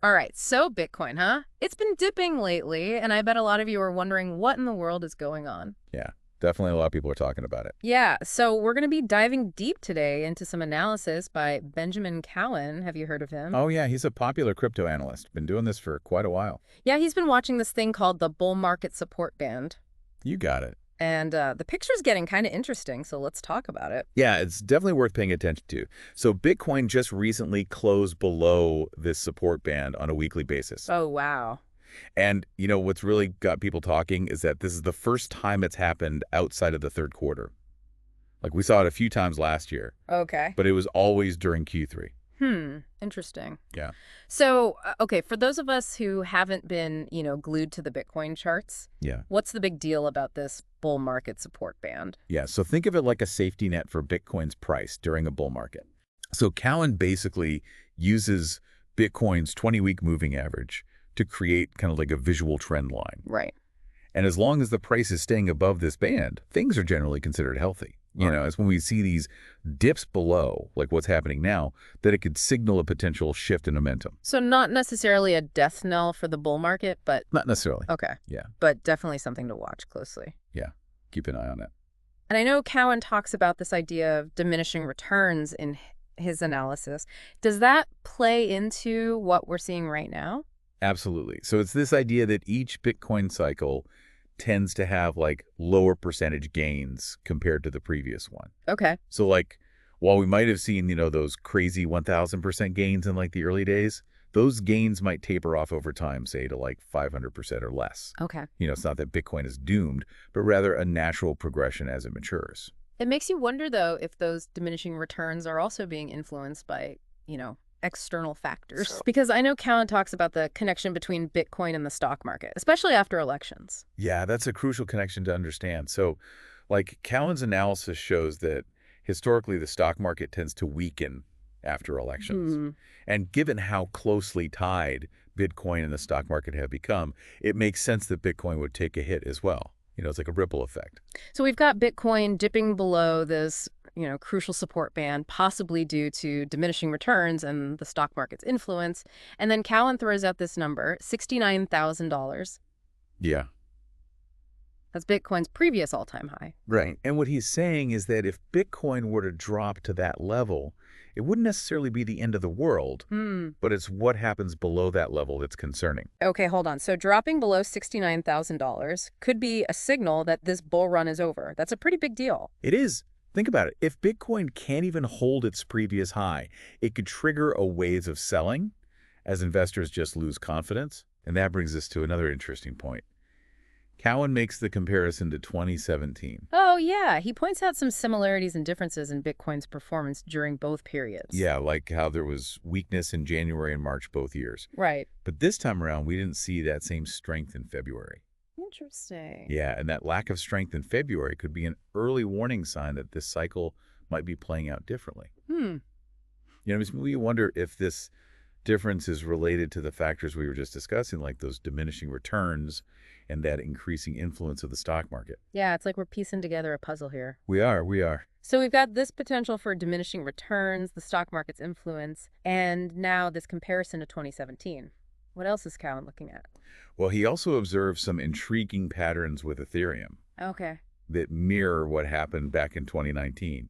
All right, so Bitcoin, huh? It's been dipping lately, and I bet a lot of you are wondering what in the world is going on. Yeah, definitely a lot of people are talking about it. Yeah, so we're going to be diving deep today into some analysis by Benjamin Cowan. Have you heard of him? Oh yeah, he's a popular crypto analyst. Been doing this for quite a while. Yeah, he's been watching this thing called the bull market support band. You got it. And the picture's getting kind of interesting, so let's talk about it. Yeah, it's definitely worth paying attention to. So Bitcoin just recently closed below this support band on a weekly basis. Oh, wow. And what's really got people talking is that this is the first time it's happened outside of the third quarter. Like we saw it a few times last year, Okay. but it was always during Q3. Interesting. Yeah. So, okay, for those of us who haven't been, glued to the Bitcoin charts, Yeah. what's the big deal about this bull market support band? Yeah, so think of it like a safety net for Bitcoin's price during a bull market. So Cowan basically uses Bitcoin's 20-week moving average to create kind of like a visual trend line. Right. And as long as the price is staying above this band, things are generally considered healthy. It's when we see these dips below, like what's happening now, that it could signal a potential shift in momentum. So not necessarily a death knell for the bull market, but Not necessarily. okay. Yeah, But definitely something to watch closely. yeah. Keep an eye on it. And I know Cowan talks about this idea of diminishing returns in his analysis. Does that play into what we're seeing right now? Absolutely. So it's this idea that each Bitcoin cycle tends to have like lower percentage gains compared to the previous one. Okay. So like while we might have seen, those crazy 1000% gains in like the early days, those gains might taper off over time, say to like 500% or less. Okay. It's not that Bitcoin is doomed, but rather a natural progression as it matures. It makes you wonder, though, if those diminishing returns are also being influenced by, external factors. Because I know Cowan talks about the connection between Bitcoin and the stock market, especially after elections. Yeah, that's a crucial connection to understand. So like Cowan's analysis shows that historically the stock market tends to weaken after elections. And given how closely tied Bitcoin and the stock market have become, it makes sense that Bitcoin would take a hit as well. It's like a ripple effect. So we've got Bitcoin dipping below this, crucial support band, possibly due to diminishing returns and the stock market's influence. And then Cowan throws out this number, $69,000. Yeah. That's Bitcoin's previous all-time high. Right. And what he's saying is that if Bitcoin were to drop to that level, it wouldn't necessarily be the end of the world, but it's what happens below that level that's concerning. Okay, hold on. So dropping below $69,000 could be a signal that this bull run is over. That's a pretty big deal. It is. Think about it. If Bitcoin can't even hold its previous high, it could trigger a wave of selling as investors just lose confidence. And that brings us to another interesting point. Cowan makes the comparison to 2017. Oh, yeah. He points out some similarities and differences in Bitcoin's performance during both periods. Yeah, like how there was weakness in January and March both years. Right. But this time around, we didn't see that same strength in February. Interesting. Yeah, and that lack of strength in February could be an early warning sign that this cycle might be playing out differently. We wonder if this difference is related to the factors we were just discussing, like those diminishing returns and that increasing influence of the stock market. Yeah, it's like we're piecing together a puzzle here. We are. So we've got this potential for diminishing returns, the stock market's influence, and now this comparison to 2017. What else is Cowan looking at? Well, he also observed some intriguing patterns with Ethereum Okay. that mirror what happened back in 2019.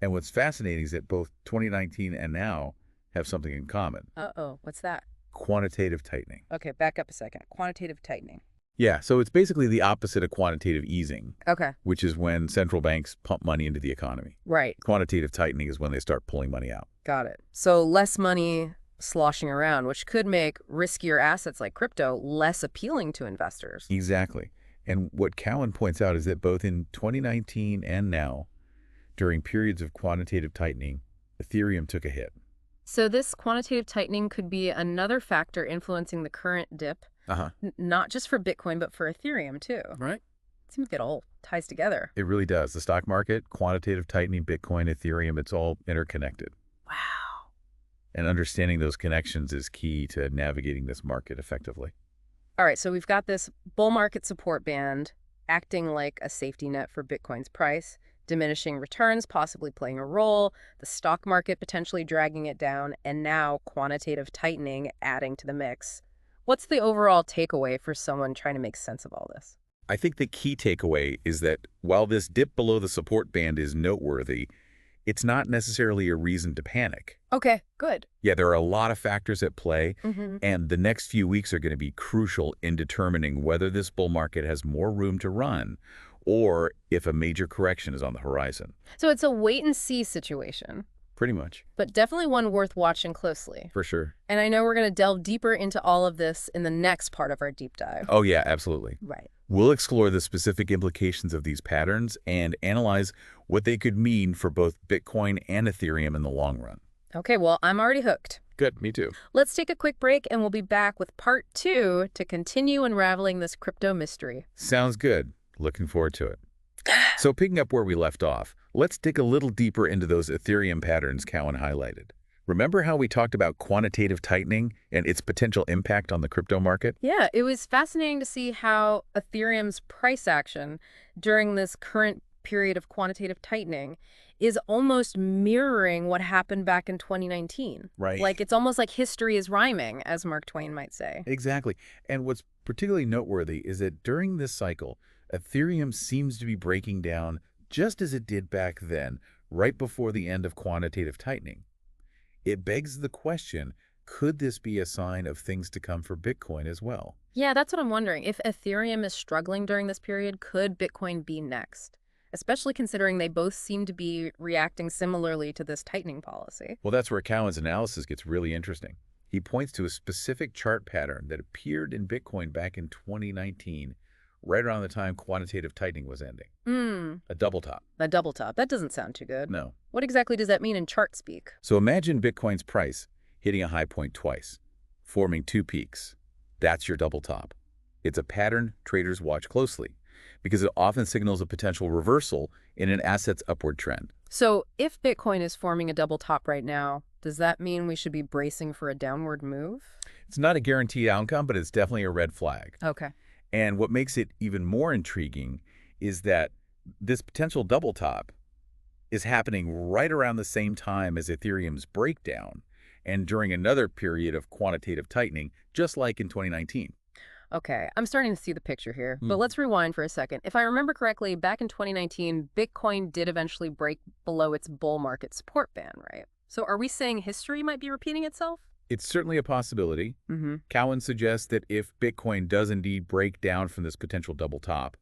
And what's fascinating is that both 2019 and now have something in common: Uh-oh, what's that? quantitative tightening. Okay, back up a second. Quantitative tightening. Yeah, so it's basically the opposite of quantitative easing, Okay. which is when central banks pump money into the economy. Right. Quantitative tightening is when they start pulling money out. Got it. So less money sloshing around, which could make riskier assets like crypto less appealing to investors. Exactly. And what Cowan points out is that both in 2019 and now, during periods of quantitative tightening, Ethereum took a hit. So this quantitative tightening could be another factor influencing the current dip, not just for Bitcoin, but for Ethereum too. Right. It seems like it all ties together. It really does. The stock market, quantitative tightening, Bitcoin, Ethereum, it's all interconnected. Wow. And understanding those connections is key to navigating this market effectively. All right, so we've got this bull market support band acting like a safety net for Bitcoin's price. diminishing returns possibly playing a role, the stock market potentially dragging it down, and now quantitative tightening adding to the mix. What's the overall takeaway for someone trying to make sense of all this? I think the key takeaway is that while this dip below the support band is noteworthy, it's not necessarily a reason to panic. Okay, good. Yeah, there are a lot of factors at play, Mm-hmm. and the next few weeks are going to be crucial in determining whether this bull market has more room to run or if a major correction is on the horizon. So it's a wait and see situation, Pretty much. but definitely one worth watching closely. For sure. And I know we're going to delve deeper into all of this in the next part of our deep dive. Oh, yeah, absolutely. Right. We'll explore the specific implications of these patterns and analyze what they could mean for both Bitcoin and Ethereum in the long run. Okay, well, I'm already hooked. Good, me too. Let's take a quick break and we'll be back with part 2 to continue unraveling this crypto mystery. Sounds good. Looking forward to it. So picking up where we left off, let's dig a little deeper into those Ethereum patterns Cowan highlighted. Remember how we talked about quantitative tightening and its potential impact on the crypto market? Yeah, it was fascinating to see how Ethereum's price action during this current period of quantitative tightening is almost mirroring what happened back in 2019. Right. Like, it's almost like history is rhyming, as Mark Twain might say. Exactly. And what's particularly noteworthy is that during this cycle, Ethereum seems to be breaking down just as it did back then, right before the end of quantitative tightening. It begs the question, could this be a sign of things to come for Bitcoin as well? Yeah, that's what I'm wondering. If Ethereum is struggling during this period, could Bitcoin be next? Especially considering they both seem to be reacting similarly to this tightening policy. Well, that's where Cowan's analysis gets really interesting. He points to a specific chart pattern that appeared in Bitcoin back in 2019, right around the time quantitative tightening was ending. A double top. A double top. That doesn't sound too good. No. What exactly does that mean in chart speak? So imagine Bitcoin's price hitting a high point twice, forming two peaks. That's your double top. It's a pattern traders watch closely because it often signals a potential reversal in an asset's upward trend. So if Bitcoin is forming a double top right now, does that mean we should be bracing for a downward move? It's not a guaranteed outcome, but it's definitely a red flag. Okay. And what makes it even more intriguing is that this potential double top is happening right around the same time as Ethereum's breakdown and during another period of quantitative tightening, just like in 2019. Okay, I'm starting to see the picture here, but let's rewind for a second. If I remember correctly, back in 2019, Bitcoin did eventually break below its bull market support band, right? So are we saying history might be repeating itself? It's certainly a possibility. Cowan suggests that if Bitcoin does indeed break down from this potential double top,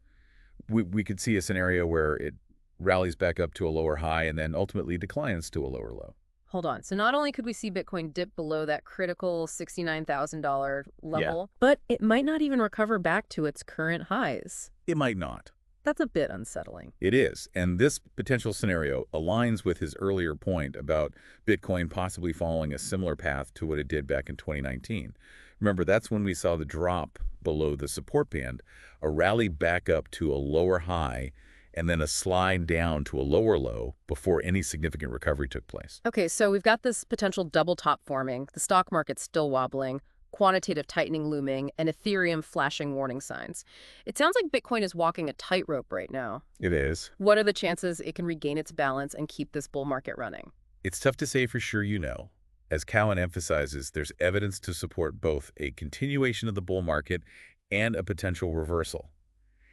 we could see a scenario where it rallies back up to a lower high and then ultimately declines to a lower low. Hold on. So not only could we see Bitcoin dip below that critical $69,000 level, but it might not even recover back to its current highs. It might not. That's a bit unsettling. It is. And this potential scenario aligns with his earlier point about Bitcoin possibly following a similar path to what it did back in 2019. Remember, that's when we saw the drop below the support band, a rally back up to a lower high, and then a slide down to a lower low before any significant recovery took place. Okay, so we've got this potential double top forming, the stock market's still wobbling, quantitative tightening looming, and Ethereum flashing warning signs. It sounds like Bitcoin is walking a tightrope right now. It is. What are the chances it can regain its balance and keep this bull market running? It's tough to say for sure, you know. As Cowan emphasizes, there's evidence to support both a continuation of the bull market and a potential reversal.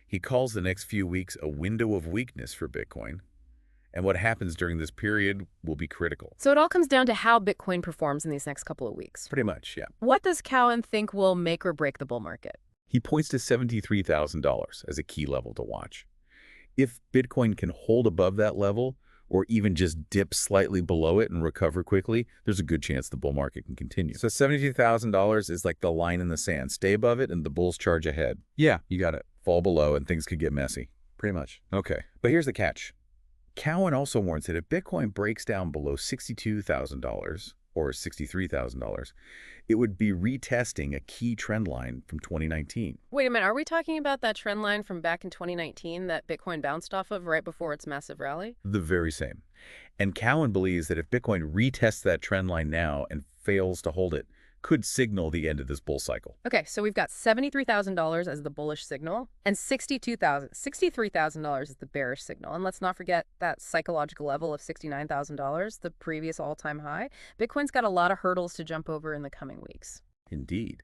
He calls the next few weeks a window of weakness for Bitcoin, and what happens during this period will be critical. So it all comes down to how Bitcoin performs in these next couple of weeks. Pretty much, yeah. What does Cowan think will make or break the bull market? He points to $73,000 as a key level to watch. If Bitcoin can hold above that level, or even just dip slightly below it and recover quickly, there's a good chance the bull market can continue. So $72,000 is like the line in the sand. Stay above it and the bulls charge ahead. Yeah, you got it. Fall below and things could get messy. Pretty much. Okay, but here's the catch. Cowan also warns that if Bitcoin breaks down below $62,000 or $63,000, it would be retesting a key trend line from 2019. Wait a minute, are we talking about that trend line from back in 2019 that Bitcoin bounced off of right before its massive rally? The very same. And Cowan believes that if Bitcoin retests that trend line now and fails to hold it, could signal the end of this bull cycle. Okay, so we've got $73,000 as the bullish signal and $63,000 as the bearish signal. And let's not forget that psychological level of $69,000, the previous all-time high. Bitcoin's got a lot of hurdles to jump over in the coming weeks. Indeed.